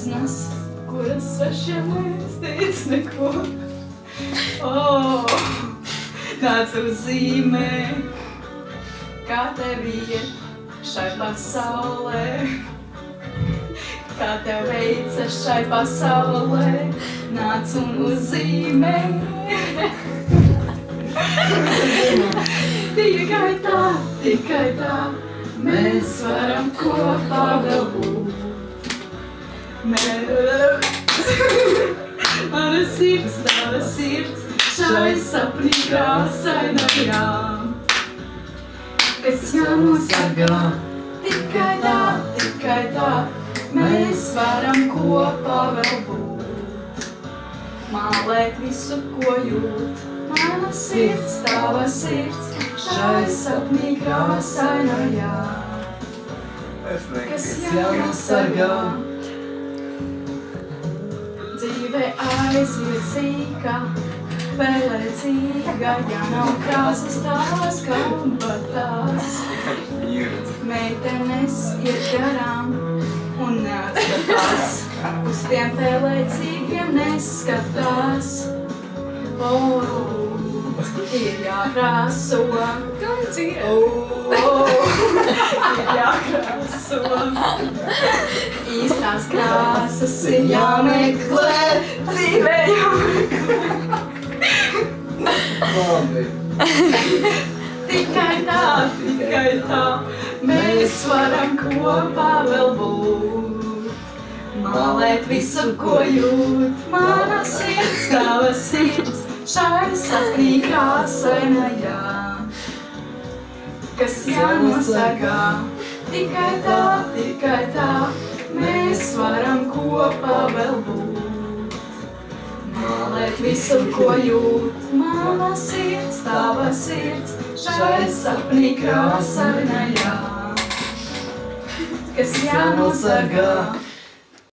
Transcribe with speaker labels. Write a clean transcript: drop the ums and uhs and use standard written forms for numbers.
Speaker 1: gleznas, kuras svešiem neiztīc neko. Kāds uzzīmē, kā tev iet šai pasaulē, kā tev veicas šai pasaulē, nāc un uzzīmē. Tikai tā, mēs varam kopā vēl būt. Mana sirds, tava sirds, šai sapnī krāsainajā, kas jānosargā. Tikai tā, mēs varam kopā vēl būt. Mālēt visu, ko jūt, mana sirds, tava sirds, šai sapnī krāsainajā, kas jānosargā. Dzīve aiziet sīkā, vēlēcīga, ja nav krāsas tās, kabatās. Meitenes iet garām un neatskatās, uz tiem vēlēcīgiem neskatās. Ir jākrāso, ir jākrāso. Īstās krāsas ir jāmeklē, dzīvē jāmeklē. Tikai tā, mēs varam kopā vēl būt. Mālēt visu, ko jūt, mana sirds, tava sirds, šai sapnī krāsainajā, kas jānosargā. Tikai tā, mēs varam kopā vēl būt. Mālēt visu, ko jūt, mana sirds, tava sirds, šai sapnī krāsainajā, kas jānosargā.